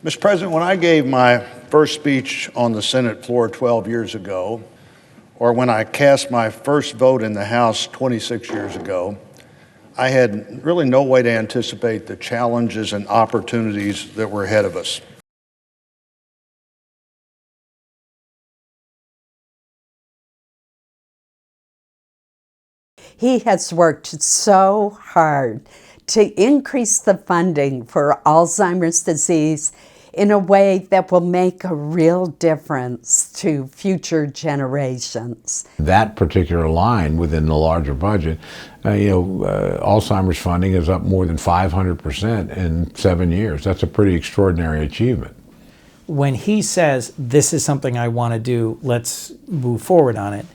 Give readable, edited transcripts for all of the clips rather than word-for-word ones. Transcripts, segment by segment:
Mr. President, when I gave my first speech on the Senate floor 12 years ago, or when I cast my first vote in the House 26 years ago, I had really no way to anticipate the challenges and opportunities that were ahead of us. He has worked so hard to increase the funding for Alzheimer's disease in a way that will make a real difference to future generations. That particular line within the larger budget, Alzheimer's funding is up more than 500% in 7 years. That's a pretty extraordinary achievement. When he says, this is something I want to do, let's move forward on it,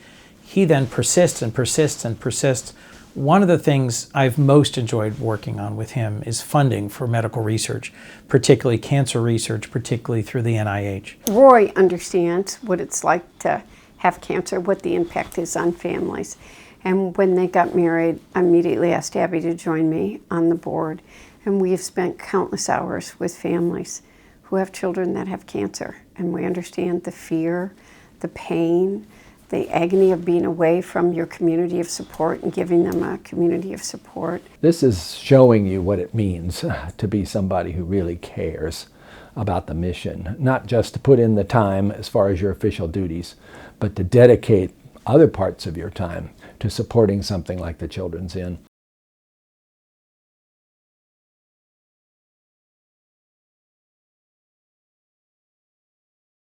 he then persists and persists and persists. One of the things I've most enjoyed working on with him is funding for medical research, particularly cancer research, particularly through the NIH. Roy understands what it's like to have cancer, what the impact is on families. And when they got married, I immediately asked Abby to join me on the board. And we have spent countless hours with families who have children that have cancer. And we understand the fear, the pain, the agony of being away from your community of support and giving them a community of support. This is showing you what it means to be somebody who really cares about the mission, not just to put in the time as far as your official duties, but to dedicate other parts of your time to supporting something like the Children's Inn.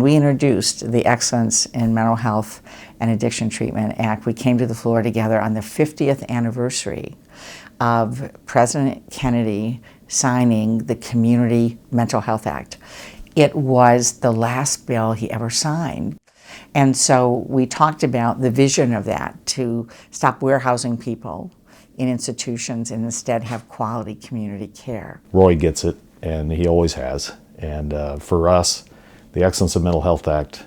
We introduced the Excellence in Mental Health and Addiction Treatment Act. We came to the floor together on the 50th anniversary of President Kennedy signing the Community Mental Health Act. It was the last bill he ever signed. And so we talked about the vision of that, to stop warehousing people in institutions and instead have quality community care. Roy gets it, and he always has. And for us, the Excellence in Mental Health Act,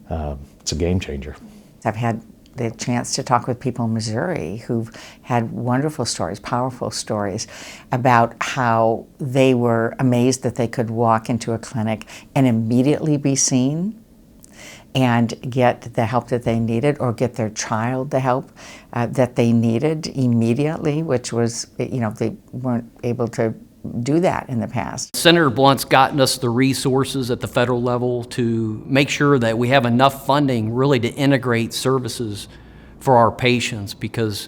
it's a game changer. I've had the chance to talk with people in Missouri who've had wonderful stories, powerful stories about how they were amazed that they could walk into a clinic and immediately be seen and get the help that they needed, or get their child the help that they needed immediately, which was, they weren't able to do that in the past. Senator Blunt's gotten us the resources at the federal level to make sure that we have enough funding really to integrate services for our patients, because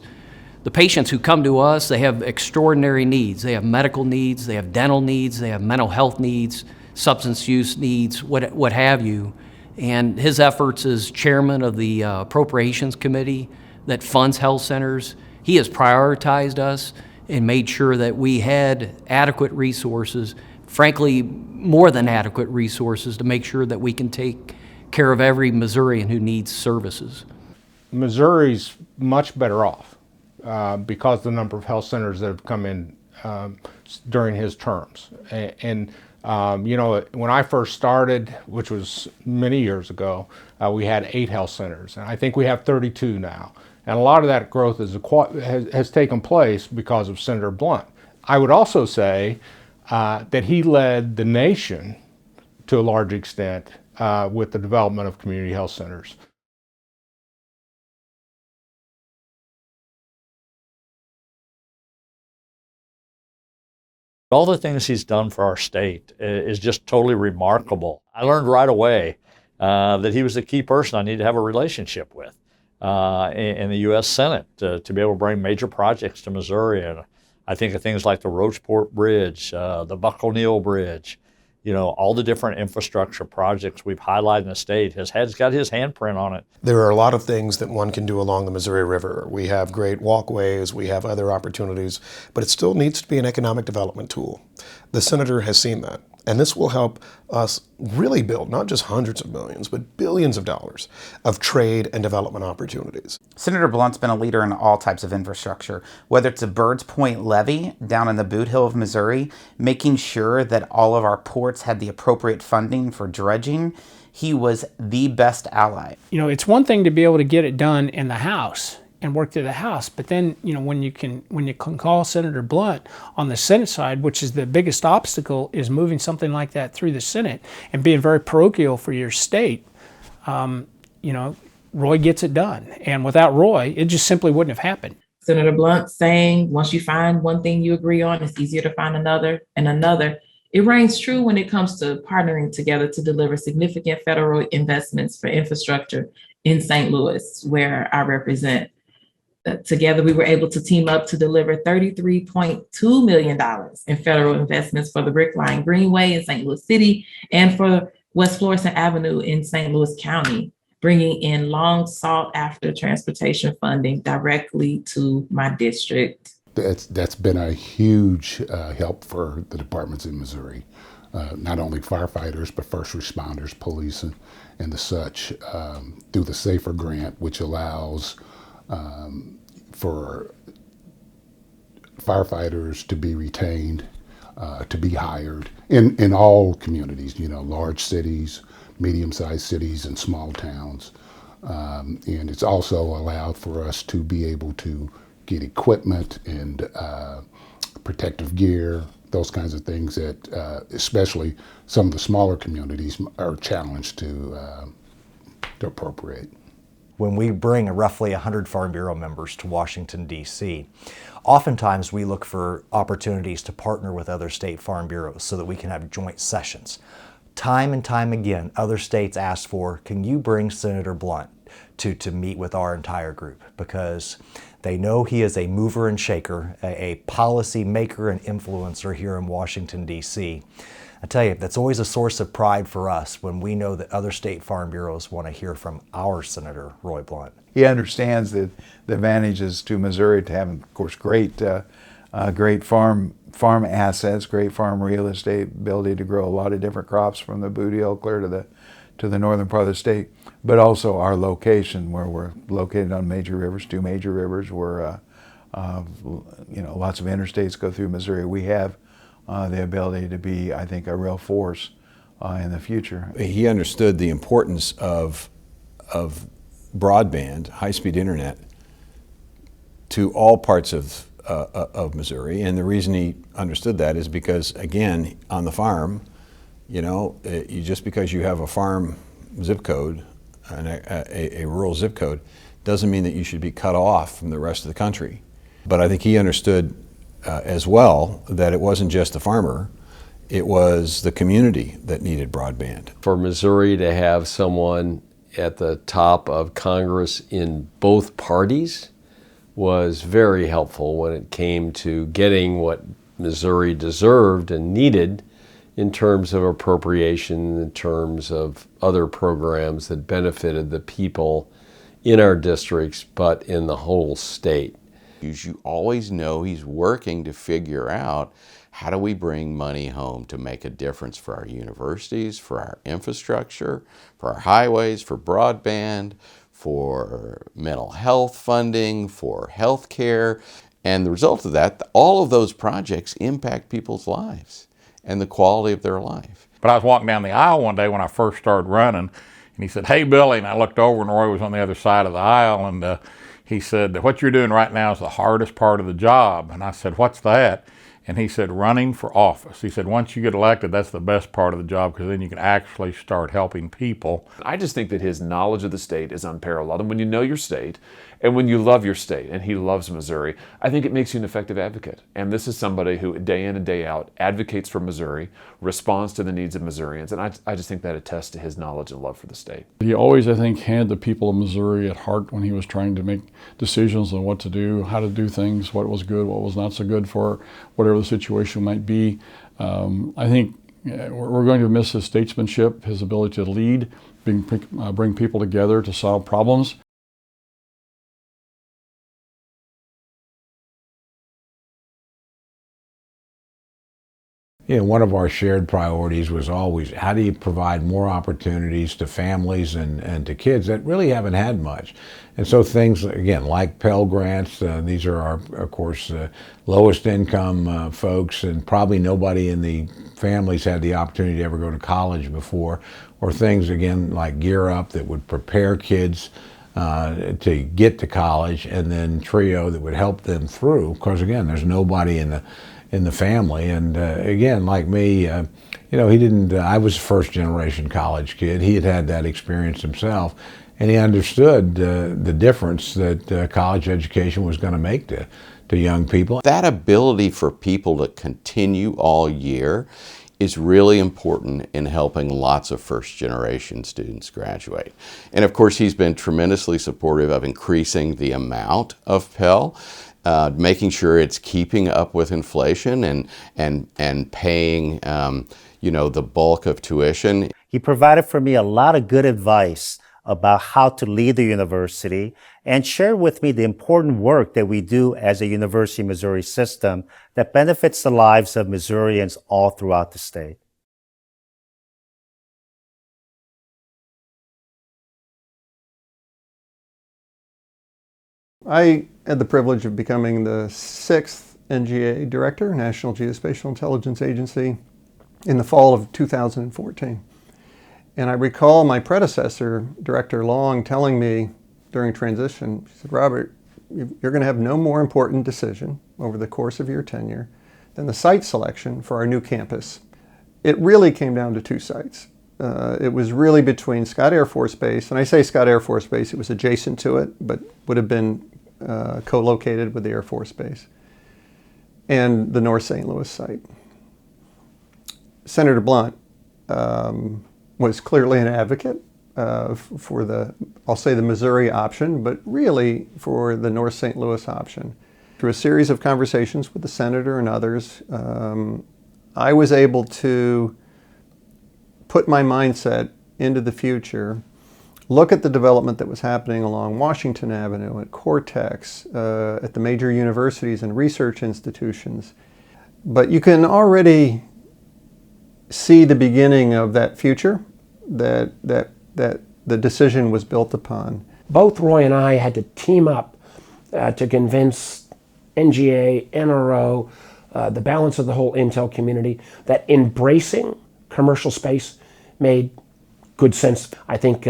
the patients who come to us, they have extraordinary needs. They have medical needs, they have dental needs, they have mental health needs, substance use needs, what have you. And his efforts as chairman of the Appropriations Committee that funds health centers, he has prioritized us and made sure that we had adequate resources, frankly, more than adequate resources, to make sure that we can take care of every Missourian who needs services. Missouri's much better off because of the number of health centers that have come in during his terms. And when I first started, which was many years ago, we had 8 health centers, and I think we have 32 now. And a lot of that growth has taken place because of Senator Blunt. I would also say that he led the nation to a large extent with the development of community health centers. All the things he's done for our state is just totally remarkable. I learned right away that he was the key person I needed to have a relationship with in the U.S. Senate to be able to bring major projects to Missouri. And I think of things like the Rocheport Bridge, the Buck O'Neill Bridge, all the different infrastructure projects we've highlighted in the state. He's got his handprint on it. There are a lot of things that one can do along the Missouri River. We have great walkways, we have other opportunities, but it still needs to be an economic development tool. The senator has seen that, and this will help us really build not just hundreds of millions, but billions of dollars of trade and development opportunities. Senator Blunt's been a leader in all types of infrastructure, whether it's a Bird's Point levee down in the Boot Hill of Missouri, making sure that all of our ports had the appropriate funding for dredging. He was the best ally. It's one thing to be able to get it done in the House and work through the House. But then, when you can call Senator Blunt on the Senate side, which is the biggest obstacle, is moving something like that through the Senate and being very parochial for your state. Roy gets it done, and without Roy, it just simply wouldn't have happened. Senator Blunt saying, once you find one thing you agree on, it's easier to find another and another. It rings true when it comes to partnering together to deliver significant federal investments for infrastructure in St. Louis, where I represent. Together, we were able to team up to deliver $33.2 million in federal investments for the Brick Line Greenway in St. Louis City and for West Florissant Avenue in St. Louis County, bringing in long sought after transportation funding directly to my district. That's been a huge help for the departments in Missouri, not only firefighters, but first responders, police, and the such, through the SAFER grant, which allows for firefighters to be retained, to be hired in all communities, large cities, medium-sized cities, and small towns. And it's also allowed for us to be able to get equipment and protective gear, those kinds of things that especially some of the smaller communities are challenged to appropriate. When we bring roughly 100 Farm Bureau members to Washington, D.C., oftentimes we look for opportunities to partner with other state farm bureaus so that we can have joint sessions. Time and time again, other states ask for, can you bring Senator Blunt to meet with our entire group? Because they know he is a mover and shaker, a policy maker and influencer here in Washington, D.C. I tell you, that's always a source of pride for us when we know that other state farm bureaus want to hear from our Senator Roy Blunt. He understands the advantages to Missouri to having, of course, great farm assets, great farm real estate, ability to grow a lot of different crops from the Boot Hill clear to the northern part of the state, but also our location where we're located on major rivers, 2 major rivers, where lots of interstates go through Missouri. We have the ability to be, I think, a real force in the future. He understood the importance of broadband, high-speed internet, to all parts of Missouri, and the reason he understood that is because, again, on the farm, just because you have a farm zip code, a rural zip code, doesn't mean that you should be cut off from the rest of the country. But I think he understood as well that it wasn't just the farmer, it was the community that needed broadband. For Missouri to have someone at the top of Congress in both parties was very helpful when it came to getting what Missouri deserved and needed in terms of appropriation, in terms of other programs that benefited the people in our districts, but in the whole state. You always know he's working to figure out how do we bring money home to make a difference for our universities, for our infrastructure, for our highways, for broadband, for mental health funding, for health care. And the result of that, all of those projects impact people's lives and the quality of their life. But I was walking down the aisle one day when I first started running, and he said, "Hey, Billy," and I looked over and Roy was on the other side of the aisle, and he said, "What you're doing right now is the hardest part of the job." And I said, "What's that?" And he said, "Running for office." He said, "Once you get elected, that's the best part of the job because then you can actually start helping people." I just think that his knowledge of the state is unparalleled. And when you know your state and when you love your state, and he loves Missouri, I think it makes you an effective advocate. And this is somebody who day in and day out advocates for Missouri, responds to the needs of Missourians. And I just think that attests to his knowledge and love for the state. He always, I think, had the people of Missouri at heart when he was trying to make decisions on what to do, how to do things, what was good, what was not so good for whatever the situation might be. I think we're going to miss his statesmanship, his ability to lead, bring people together to solve problems. One of our shared priorities was always, how do you provide more opportunities to families and to kids that really haven't had much? And so things, again, like Pell Grants, these are our, of course, lowest income folks, and probably nobody in the families had the opportunity to ever go to college before, or things, again, like Gear Up that would prepare kids to get to college, and then trio that would help them through. Because again, there's nobody in the family, and again, like me, you know, he didn't. I was a first generation college kid. He had that experience himself, and he understood the difference that college education was going to make to young people. That ability for people to continue all year is really important in helping lots of first-generation students graduate. And of course, he's been tremendously supportive of increasing the amount of Pell, making sure it's keeping up with inflation and paying you know, the bulk of tuition. He provided for me a lot of good advice about how to lead the university and shared with me the important work that we do as a University of Missouri system that benefits the lives of Missourians all throughout the state. I had the privilege of becoming the 6th NGA Director, National Geospatial Intelligence Agency, in the fall of 2014. And I recall my predecessor, Director Long, telling me during transition, she said, "Robert, you're going to have no more important decision over the course of your tenure than the site selection for our new campus." It really came down to two sites. It was really between Scott Air Force Base, and I say Scott Air Force Base, it was adjacent to it, but would have been co-located with the Air Force Base, and the North St. Louis site. Senator Blunt was clearly an advocate for I'll say the Missouri option, but really for the North St. Louis option. Through a series of conversations with the senator and others, I was able to put my mindset into the future, look at the development that was happening along Washington Avenue, at Cortex, at the major universities and research institutions. But you can already see the beginning of that future that the decision was built upon. Both Roy and I had to team up to convince NGA, NRO, the balance of the whole Intel community that embracing commercial space made good sense. I think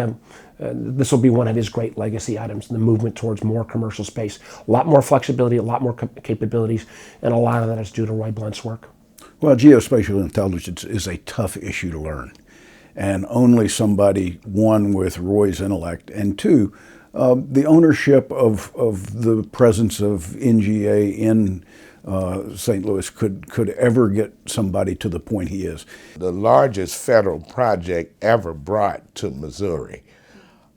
this will be one of his great legacy items, the movement towards more commercial space. A lot more flexibility, a lot more capabilities, and a lot of that is due to Roy Blunt's work. Well, geospatial intelligence is a tough issue to learn. And only somebody, one, with Roy's intellect, and two, the ownership of the presence of NGA in St. Louis could ever get somebody to the point he is. The largest federal project ever brought to Missouri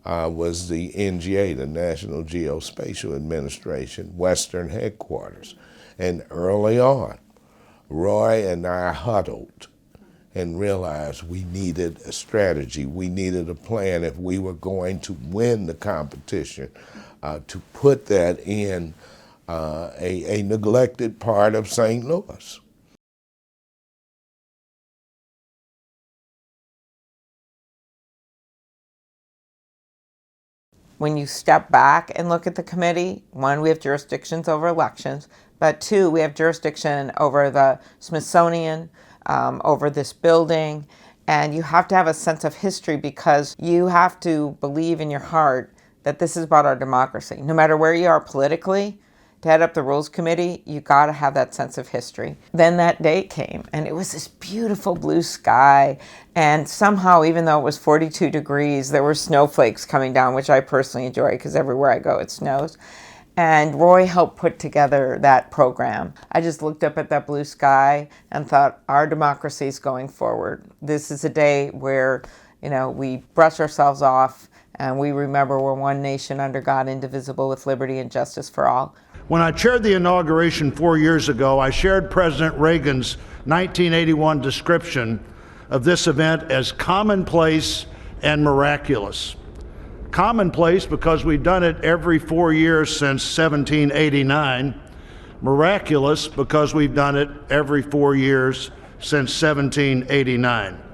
was the NGA, the National Geospatial Administration, Western Headquarters. And early on, Roy and I huddled and realized we needed a strategy. We needed a plan if we were going to win the competition, to put that in a neglected part of St. Louis. When you step back and look at the committee, one, we have jurisdictions over elections, but two, we have jurisdiction over the Smithsonian, over this building, and you have to have a sense of history because you have to believe in your heart that this is about our democracy. No matter where you are politically, to head up the Rules Committee, you got to have that sense of history. Then that day came, and it was this beautiful blue sky, and somehow, even though it was 42 degrees, there were snowflakes coming down, which I personally enjoy because everywhere I go, it snows. And Roy helped put together that program. I just looked up at that blue sky and thought, our democracy is going forward. This is a day where, you know, we brush ourselves off and we remember we're one nation under God, indivisible, with liberty and justice for all. When I chaired the inauguration 4 years ago, I shared President Reagan's 1981 description of this event as commonplace and miraculous. Commonplace because we've done it every 4 years since 1789. Miraculous because we've done it every 4 years since 1789.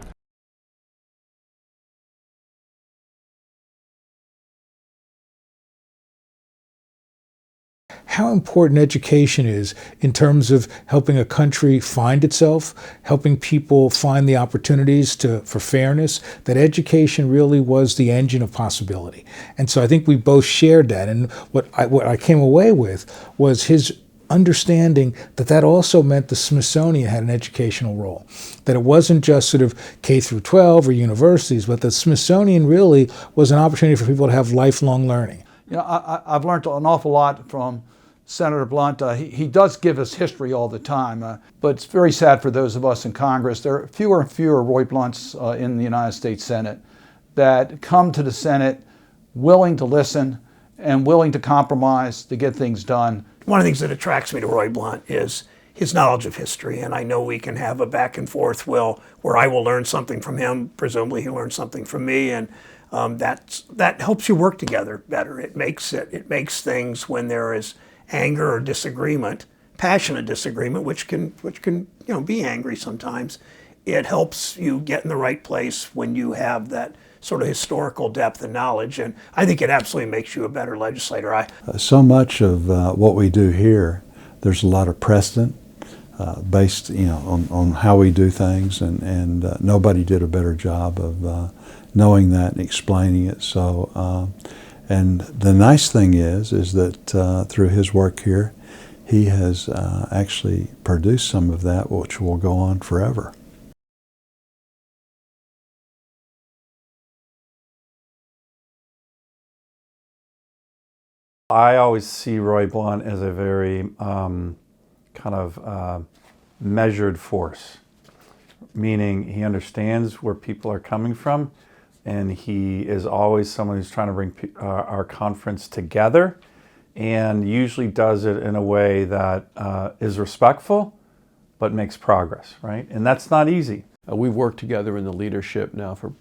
how important education is in terms of helping a country find itself, helping people find the opportunities for fairness, that education really was the engine of possibility. And so I think we both shared that. And what I came away with was his understanding that also meant the Smithsonian had an educational role, that it wasn't just sort of K through 12 or universities, but the Smithsonian really was an opportunity for people to have lifelong learning. You know, I've learned an awful lot from Senator Blunt. He does give us history all the time, but it's very sad for those of us in Congress. There are fewer and fewer Roy Blunts in the United States Senate that come to the Senate willing to listen and willing to compromise to get things done. One of the things that attracts me to Roy Blunt is his knowledge of history, and I know we can have a back and forth where I will learn something from him, presumably he'll learn something from me, and that helps you work together better. It makes things, when there is anger or disagreement, passionate disagreement, which can be angry sometimes, it helps you get in the right place when you have that sort of historical depth and knowledge, and I think it absolutely makes you a better legislator. So much of what we do here, there's a lot of precedent based, on how we do things, and nobody did a better job of knowing that and explaining it. So, and the nice thing is that through his work here, he has actually produced some of that, which will go on forever. I always see Roy Blunt as a very measured force, meaning he understands where people are coming from, and he is always someone who's trying to bring our conference together, and usually does it in a way that is respectful but makes progress, right? And that's not easy. We've worked together in the leadership now for,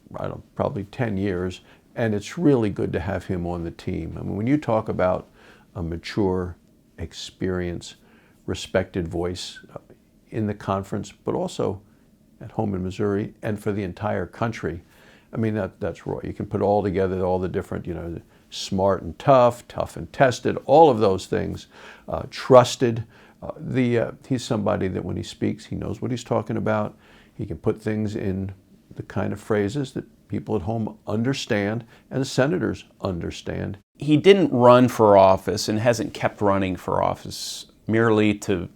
probably 10 years, and it's really good to have him on the team. I mean, when you talk about a mature, experienced, respected voice in the conference, but also at home in Missouri and for the entire country, I mean, that's Roy. You can put all together all the different, smart and tough and tested, all of those things, trusted. He's somebody that when he speaks, he knows what he's talking about. He can put things in the kind of phrases that people at home understand and the senators understand. He didn't run for office and hasn't kept running for office merely to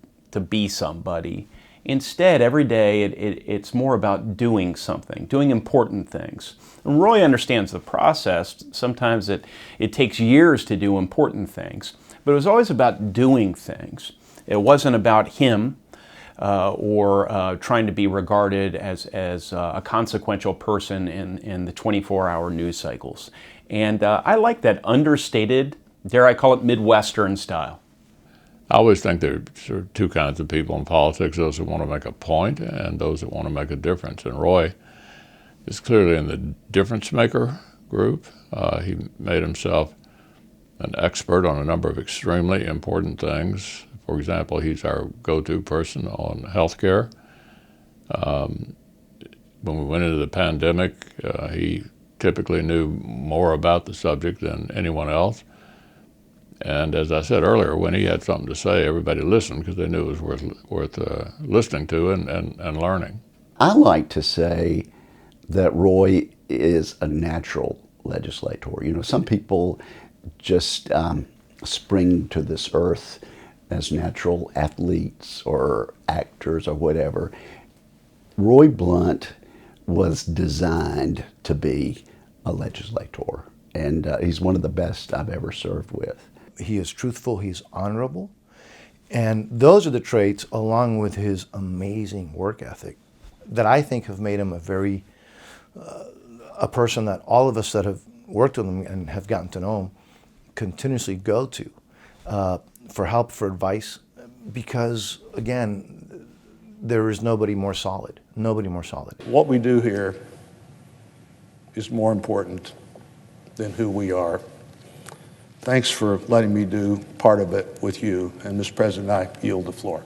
be somebody. Instead, every day it's more about doing something, doing important things. And Roy understands the process. Sometimes it takes years to do important things, but it was always about doing things. It wasn't about him or trying to be regarded as a consequential person in the 24-hour news cycles. And I like that understated, dare I call it Midwestern style. I always think there are two kinds of people in politics, those that want to make a point and those that want to make a difference. And Roy is clearly in the difference maker group. He made himself an expert on a number of extremely important things. For example, he's our go-to person on healthcare. When we went into the pandemic, he typically knew more about the subject than anyone else. And as I said earlier, when he had something to say, everybody listened because they knew it was worth listening to and learning. I like to say that Roy is a natural legislator. Some people just spring to this earth as natural athletes or actors or whatever. Roy Blunt was designed to be a legislator, and he's one of the best I've ever served with. He is truthful, he's honorable, and those are the traits, along with his amazing work ethic, that I think have made him a person that all of us that have worked with him and have gotten to know him continuously go to for help, for advice, because again, there is nobody more solid. What we do here is more important than who we are. Thanks for letting me do part of it with you. And Mr. President, I yield the floor.